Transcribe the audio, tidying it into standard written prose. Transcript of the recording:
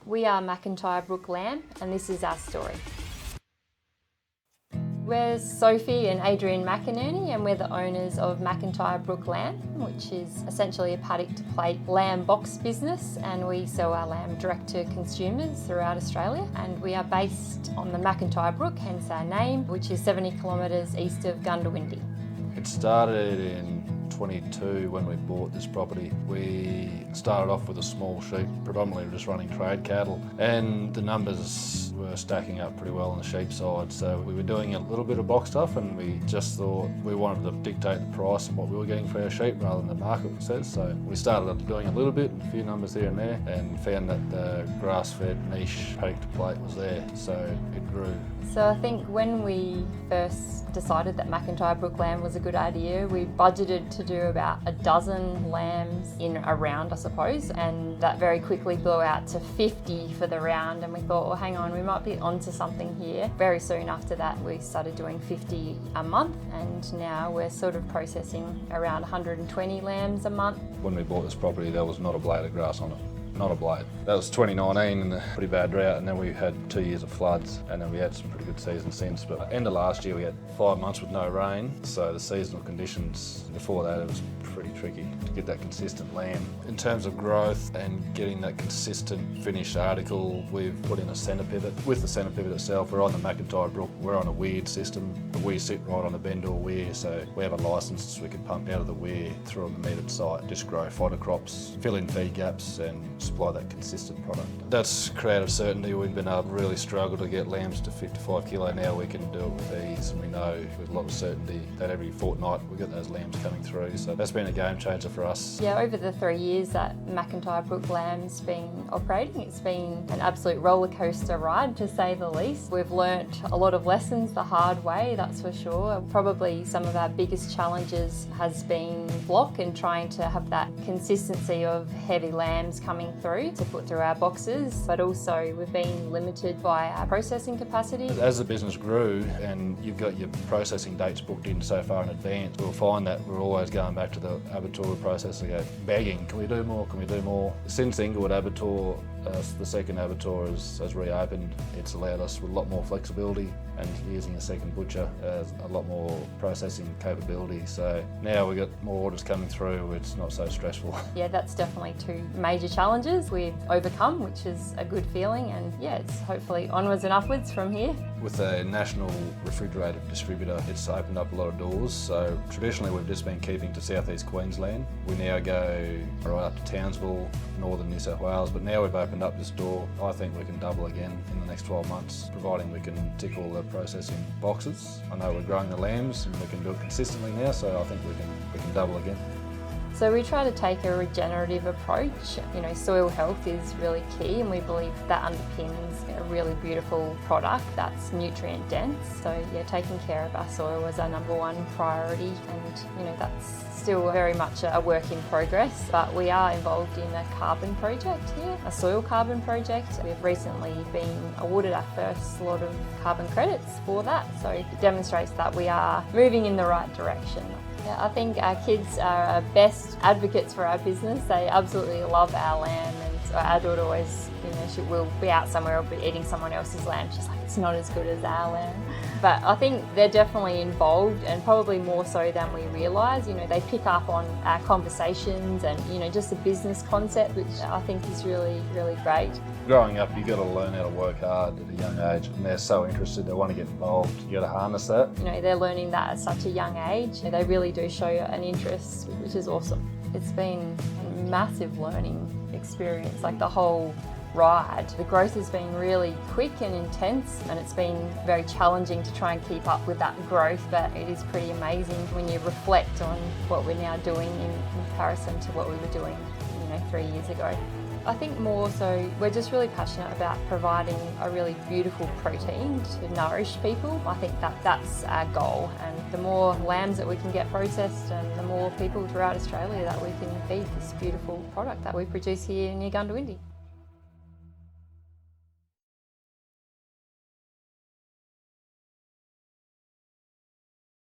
We are Macintyre Brook Lamb, and this is our story. We're Sophie and Adrian McInerney, and we're the owners of Macintyre Brook Lamb, which is essentially a paddock-to-plate lamb box business, and we sell our lamb direct to consumers throughout Australia. And we are based on the Macintyre Brook, hence our name, which is 70 kilometres east of Goondiwindi. It started in 22 when we bought this property. We started off with a small sheep, predominantly just running trade cattle, and the numbers were stacking up pretty well on the sheep side, so we were doing a little bit of box stuff, and we just thought we wanted to dictate the price and what we were getting for our sheep rather than the market says. So we started doing a little bit, a few numbers here and there, and found that the grass-fed niche paddock to plate was there, so it grew. So I think when we first decided that Macintyre Brook Lamb was a good idea, we budgeted to do about a dozen lambs in a round, I suppose, and that very quickly blew out to 50 for the round, and we thought, well, hang on, we might be onto something here. Very soon after that, we started doing 50 a month, and now we're sort of processing around 120 lambs a month. When we bought this property, there was not a blade of grass on it. Not a blade. That was 2019 and a pretty bad drought, and then we had 2 years of floods, and then we had some pretty good seasons since. But end of last year we had 5 months with no rain, so the seasonal conditions before that, it was pretty tricky to get that consistent lamb. In terms of growth and getting that consistent finished article, we've put in a centre pivot. With the centre pivot itself, we're on the Macintyre Brook, we're on a weird system. We sit right on the bend-door weir, so we have a licence so we can pump out of the weir through on the metered site, just grow fodder crops, fill in feed gaps and supply that consistent product. That's created certainty. We've been able to really struggle to get lambs to 55 kilo. Now we can do it with ease, and we know with a lot of certainty that every fortnight we get those lambs coming through, so that's been a game changer for us. Yeah, over the 3 years that Macintyre Brook Lamb's been operating, it's been an absolute roller coaster ride, to say the least. We've learnt a lot of lessons the hard way, that's for sure. Probably some of our biggest challenges has been block and trying to have that consistency of heavy lambs coming through to put through our boxes, but also we've been limited by our processing capacity. As the business grew and you've got your processing dates booked in so far in advance, we'll find that we're always going back to the abattoir process and go begging, can we do more, can we do more? Since the Inglewood abattoir, the second abattoir has reopened, it's allowed us with a lot more flexibility, and using a second butcher has a lot more processing capability. So now we've got more orders coming through, it's not so stressful. Yeah, that's definitely 2 major challenges we've overcome, which is a good feeling, and yeah, it's hopefully onwards and upwards from here. With a national refrigerated distributor, it's opened up a lot of doors. So traditionally we've just been keeping to southeast Queensland. We now go right up to Townsville, northern New South Wales, but now we've opened up this door. I think we can double again in the next 12 months, providing we can tick all the processing boxes. I know we're growing the lambs and we can do it consistently now, so I think we can double again. So we try to take a regenerative approach. You know, soil health is really key, and we believe that underpins a really beautiful product that's nutrient dense. So yeah, taking care of our soil was our #1 priority, and you know, that's still very much a work in progress, but we are involved in a carbon project here, a soil carbon project. We've recently been awarded our first lot of carbon credits for that, so it demonstrates that we are moving in the right direction. Yeah, I think our kids are our best advocates for our business. They absolutely love our lamb, and our daughter always, you know, she will be out somewhere or be eating someone else's lamb. She's like, it's not as good as our lamb. But I think they're definitely involved, and probably more so than we realise. You know, they pick up on our conversations and, you know, just the business concept, which I think is really, really great. Growing up, you've got to learn how to work hard at a young age, and they're so interested, they want to get involved. You've got to harness that. You know, they're learning that at such a young age. They really do show an interest, which is awesome. It's been a massive learning experience, like the whole ride. The growth has been really quick and intense, and it's been very challenging to try and keep up with that growth, but it is pretty amazing when you reflect on what we're now doing in comparison to what we were doing, you know, 3 years ago. I think more so we're just really passionate about providing a really beautiful protein to nourish people. I think that's our goal, and the more lambs that we can get processed and the more people throughout Australia that we can feed this beautiful product that we produce here near Goondiwindi.